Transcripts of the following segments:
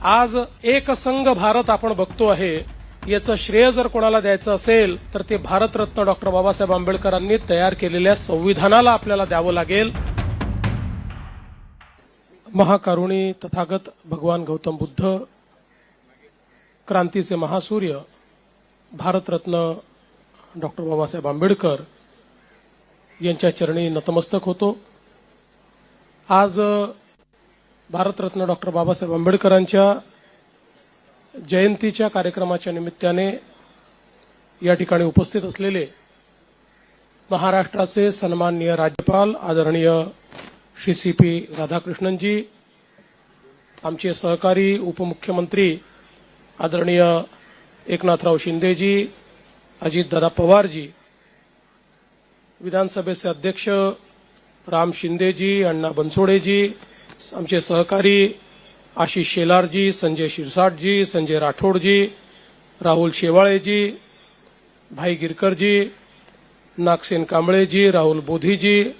आज एक संघ भारत आपण बघतो आहे, याचं श्रेय जर कोणाला द्यायचं असेल तर ते भारतरत्न डॉक्टर बाबासाहेब आंबेडकरांनी तयार केलेल्या संविधानाला आपल्याला द्यावं लागेल। महाकारुणी तथागत भगवान गौतम बुद्ध, क्रांतीचे महासूर्य भारतरत्न डॉक्टर बाबासाहेब आंबेडकर यांच्या चरणी नतमस्तक होतो। आज भारतरत्न डॉक्टर बाबासाहेब आंबेडकरांच्या जयंतीच्या कार्यक्रमाच्या निमित्ताने या ठिकाणी उपस्थित असलेले महाराष्ट्राचे सन्माननीय राज्यपाल आदरणीय श्री सी.पी. राधाकृष्णनजी, आमचे सहकारी उपमुख्यमंत्री आदरणीय एकनाथराव शिंदेजी, अजितदादा पवारजी, विधानसभेचे अध्यक्ष राम शिंदेजी, अण्णा बनसोडेजी, आमचे सहकारी आशिष शेलारजी, संजय शिरसाटजी, संजय राठोडजी, राहुल शेवाळेजी, भाई गिरकरजी, नागसेन कांबळेजी, राहुल बोधीजी,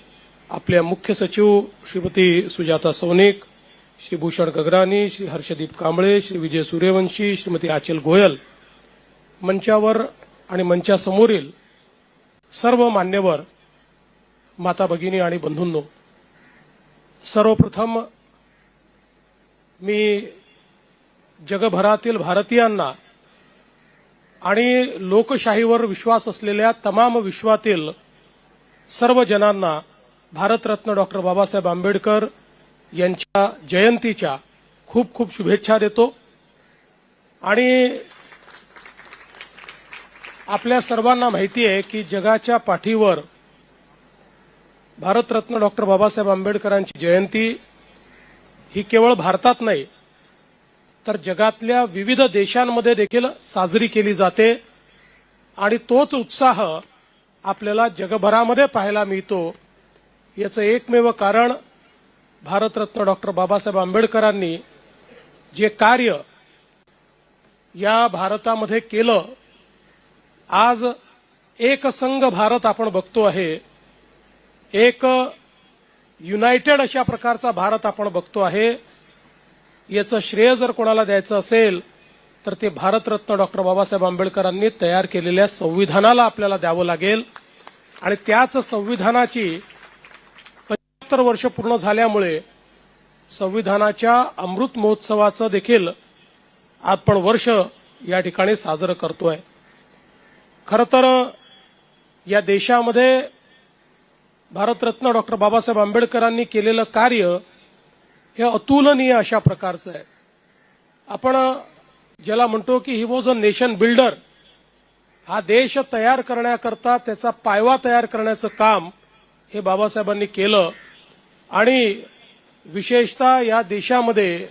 आपल्या मुख्य सचिव श्रीमती सुजाता सौनिक, श्री भूषण गगरानी, श्री हर्षदीप कांबळे, श्री विजय सूर्यवंशी, श्रीमती आचल गोयल, मंचावर आणि मंचासमोरील सर्व मान्यवर माता भगिनी आणि बंधूंनो, सर्वप्रथम मी जगभरातील भारतीयांना आणि लोकशाहीवर विश्वास असलेल्या तमाम विश्वातील सर्व जनांना भारतरत्न डॉक्टर बाबासाहेब आंबेडकर यांच्या जयंतीच्या खूप खूप शुभेच्छा देतो। आणि आपल्या सर्वांना माहिती आहे की जगाच्या पाठीवर भारतरत्न डॉक्टर बाबासाहेब आंबेडकरांची जयंती ही केवळ भारतात नाही तर जगातल्या विविध देशांमध्ये देखील साजरी केली जाते आणि तोच उत्साह आपल्याला जगभरामध्ये पाहायला मिळतो। याचं एकमेव कारण भारतरत्न डॉक्टर बाबासाहेब आंबेडकरांनी जे कार्य या भारतामध्ये केलं, आज एक संघ भारत आपण बघतो आहे, एक युनायटेड अशा प्रकारचा भारत आपण बघतो आहे। याचं श्रेय जर कोणाला द्यायचं असेल तर ते भारतरत्न डॉक्टर बाबासाहेब आंबेडकरांनी तयार केलेल्या संविधानाला आपल्याला द्यावं लागेल। आणि त्याच संविधानाची 75 वर्ष पूर्ण झाल्यामुळे संविधानाच्या अमृत महोत्सवाचं देखील आपण वर्ष या ठिकाणी साजरं करतोय। खरं तर या देशामध्ये भारतरत्न डॉक्टर बाबासाहेब आंबेडकरांनी केलेलं कार्य हे अतुलनीय अशा प्रकारचं आहे। आपण ज्याला म्हणतो की he was a nation builder, हा देश तयार करण्याकरता त्याचा पायवा तयार करण्याचं काम हे बाबासाहेबांनी केलं। आणि विशेषतः या देशामध्ये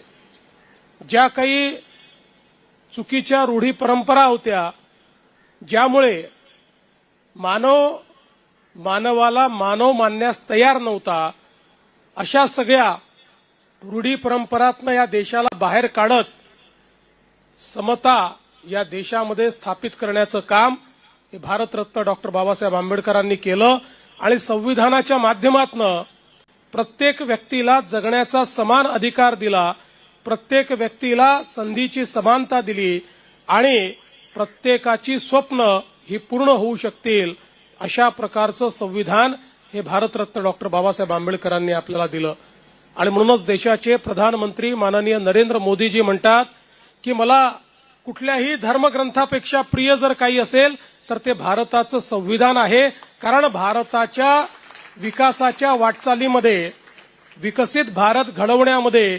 ज्या काही चुकीच्या रूढी परंपरा होत्या, ज्यामुळे मानवाला मानव मानण्यास तयार नव्हता, अशा सगळ्या रूढी परंपरातनं या देशाला बाहेर काढत समता या देशामध्ये स्थापित करण्याचं काम हे भारतरत्न डॉक्टर बाबासाहेब आंबेडकरांनी केलं। आणि संविधानाच्या माध्यमातून प्रत्येक व्यक्तीला जगण्याचा समान अधिकार दिला, प्रत्येक व्यक्तीला संधीची समानता दिली आणि प्रत्येकाची स्वप्न ही पूर्ण होऊ शकतील अशा प्रकारचं संविधान हे भारतरत्न डॉक्टर बाबासाहेब आंबेडकरांनी आपल्याला दिलं। आणि म्हणूनच देशाचे प्रधानमंत्री माननीय नरेंद्र मोदीजी म्हणतात की मला कुठल्याही धर्मग्रंथापेक्षा प्रिय जर काही असेल तर ते भारताचं संविधान आहे। कारण भारताच्या विकासाच्या वाटचालीमध्ये, विकसित भारत घडवण्यामध्ये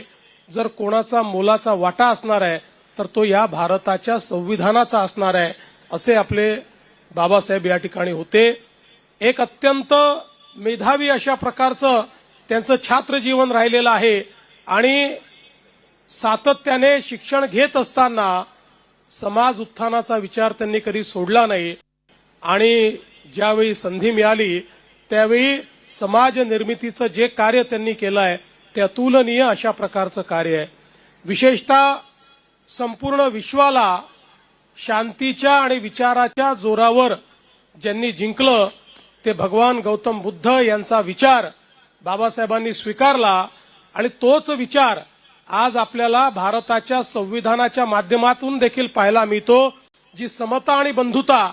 जर कोणाचा मोलाचा वाटा असणार आहे तर तो या भारताच्या संविधानाचा असणार आहे, असे आपले बाबासाहेब या ठिकाणी होते। एक अत्यंत मेधावी अशा प्रकारचं त्यांचं छात्र जीवन राहिलेलं आहे आणि सातत्याने शिक्षण घेत असताना समाज उत्थानाचा विचार त्यांनी कधी सोडला नाही। आणि ज्यावेळी संधी मिळाली त्यावेळी समाज निर्मितीचं जे कार्य त्यांनी केलं आहे ते अतुलनीय अशा प्रकारचं कार्य आहे। विशेषतः संपूर्ण विश्वाला शांतीच्या आणि विचाराच्या जोरावर ज्यांनी जिंकलं ते भगवान गौतम बुद्ध यांचा विचार बाबासाहेबांनी स्वीकारला आणि तोच विचार आज आपल्याला भारताच्या संविधानाच्या माध्यमातून देखील पाहायला मिळतो, जी समता आणि बंधुता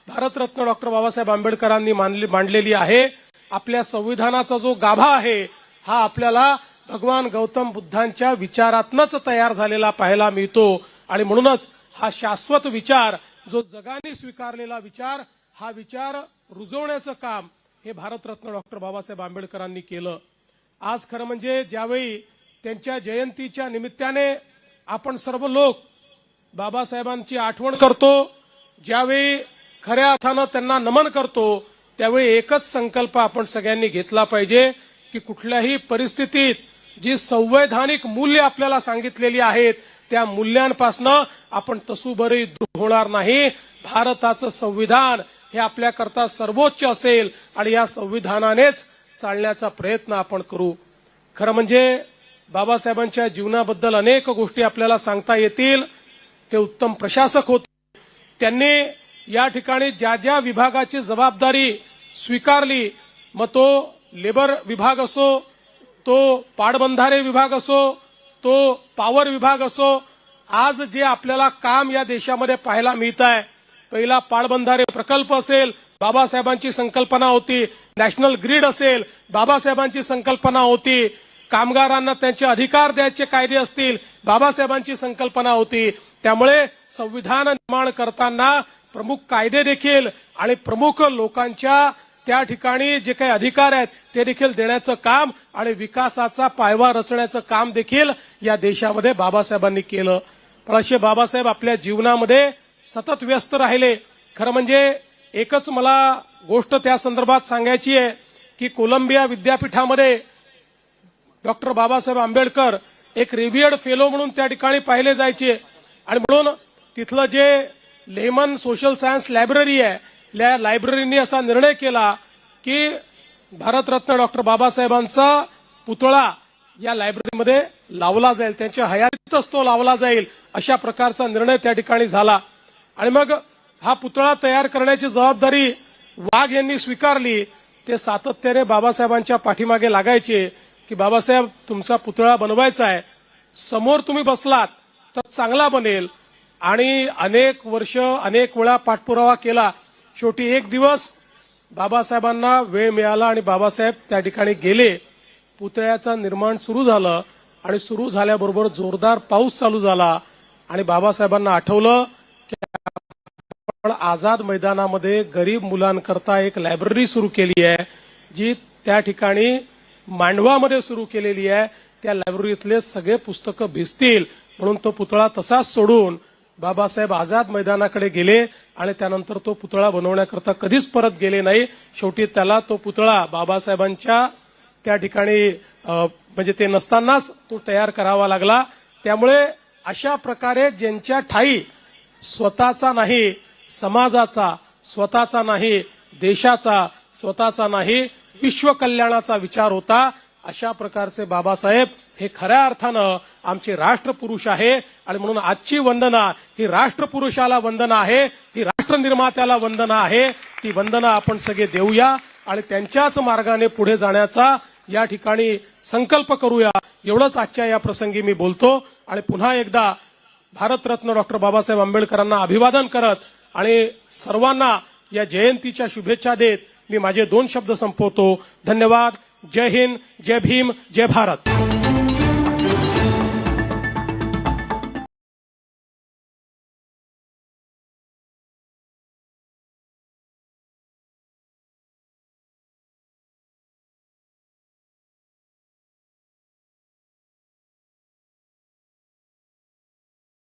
भारतरत्न डॉक्टर बाबासाहेब आंबेडकरांनी मांडलेली आहे. आपल्या संविधानाचा जो गाभा आहे हा आपल्याला भगवान गौतम बुद्धांच्या विचारातनच तयार झालेला पाहायला मिळतो. आणि म्हणूनच हा शाश्वत विचार, जो जगाने स्वीकारलेला विचार, हा विचार रुजवण्याचं काम हे भारतरत्न डॉक्टर बाबासाहेब आंबेडकरांनी केलं. आज खरं म्हणजे ज्यावेळी त्यांच्या जयंतीच्या निमित्ताने आपण सर्व लोक बाबासाहेबांची आठवण करतो, ज्यावेळी खऱ्या अर्थानं त्यांना नमन करतो, त्यावेळी एकच संकल्प आपण सगळ्यांनी घेतला पाहिजे की कुठल्याही परिस्थितीत जी संवैधानिक मूल्य आपल्याला सांगितलेली आहेत त्या मूल्यांपासनं आपण तसूभरही दूर होणार नाही. भारताचं संविधान हे आपल्याकरता सर्वोच्च असेल आणि या संविधानानेच चालण्याचा प्रयत्न आपण करू. खरं म्हणजे बाबासाहेबांच्या जीवनाबद्दल अनेक गोष्टी आपल्याला सांगता येतील. ते उत्तम प्रशासक होते. त्यांनी या ठिकाणी ज्या ज्या विभागाची जबाबदारी स्वीकारली, मग तो लेबर विभाग असो, तो पाटबंधारे विभाग असो, तो पॉवर विभाग असो, आज जे आपल्याला काम या देशामध्ये पाहायला मिळत आहे, पहिला पाटबंधारे प्रकल्प असेल, बाबासाहेबांची संकल्पना होती. नॅशनल ग्रीड असेल, बाबासाहेबांची संकल्पना होती. कामगारांना त्यांचे अधिकार द्यायचे कायदे असतील, बाबासाहेबांची संकल्पना होती. त्यामुळे संविधान निर्माण करताना प्रमुख कायदे देखील आणि प्रमुख लोकांच्या त्या ठिकाणी जे काही अधिकार आहेत ते देखील देण्याचं काम आणि विकासाचा पायवा रचण्याचं काम देखील या देशामध्ये बाबासाहेबांनी केलं. पण असे बाबासाहेब आपल्या जीवनामध्ये सतत व्यस्त राहिले. खरं म्हणजे एकच मला गोष्ट त्या संदर्भात सांगायची आहे की कोलंबिया विद्यापीठामध्ये डॉक्टर बाबासाहेब आंबेडकर एक रिव्हियर्ड फेलो म्हणून त्या ठिकाणी पाहिले जायचे. आणि म्हणून तिथलं जे लेमन सोशल सायन्स लायब्ररी आहे, या लायब्ररीने असा निर्णय केला की भारतरत्न डॉक्टर बाबासाहेबांचा पुतळा या लायब्ररीमध्ये लावला जाईल, त्यांच्या हयातीतच तो लावला जाईल, अशा प्रकारचा निर्णय त्या ठिकाणी झाला. आणि मग हा पुतळा तयार करण्याची जबाबदारी वाघ यांनी स्वीकारली. ते सातत्याने बाबासाहेबांच्या पाठीमागे लागायचे की बाबासाहेब तुमचा पुतळा बनवायचा आहे, समोर तुम्ही बसलात तर चांगला बनेल. आणि अनेक वर्ष अनेक वेळा पाठपुरावा केला. शेवटी एक दिवस बाबासाहेबांना वेळ मिळाला आणि बाबासाहेब त्या ठिकाणी गेले. पुतळ्याचं निर्माण सुरू झालं आणि सुरू झाल्याबरोबर जोरदार पाऊस चालू झाला आणि बाबासाहेबांना आठवलं की आपण आझाद मैदानामध्ये गरीब मुलांकरता एक लायब्ररी सुरू केली आहे, जी त्या ठिकाणी मांडवामध्ये सुरू केलेली आहे. त्या लायब्ररीतले सगळे पुस्तकं भिजतील म्हणून तो पुतळा तसाच सोडून बाबासाहेब आझाद मैदानाकडे गेले आणि त्यानंतर तो पुतळा बनवण्याकरता कधीच परत गेले नाही. शेवटी त्याला तो पुतळा बाबासाहेबांच्या त्या ठिकाणी म्हणजे ते नसतानाच तो तयार करावा लागला. त्यामुळे अशा प्रकारे ज्यांच्या ठाई स्वतःचा नाही समाजाचा, स्वतःचा नाही देशाचा, स्वतःचा नाही विश्व कल्याणाचा विचार होता, अशा प्रकारचे बाबासाहेब हे खऱ्या अर्थानं आमचे राष्ट्रपुरुष आहे. आणि म्हणून आजची वंदना ही राष्ट्रपुरुषाला वंदना आहे, ती राष्ट्रनिर्मात्याला वंदना आहे. ती वंदना आपण सगळे देऊया आणि त्यांच्याच मार्गाने पुढे जाण्याचा या ठिकाणी संकल्प करूया. एवढंच आजच्या या प्रसंगी मी बोलतो आणि पुन्हा एकदा भारतरत्न डॉक्टर बाबासाहेब आंबेडकरांना अभिवादन करत आणि सर्वांना या जयंतीच्या शुभेच्छा देत मी माझे 2 शब्द संपवतो. धन्यवाद. जय हिंद, जय भीम, जय भारत.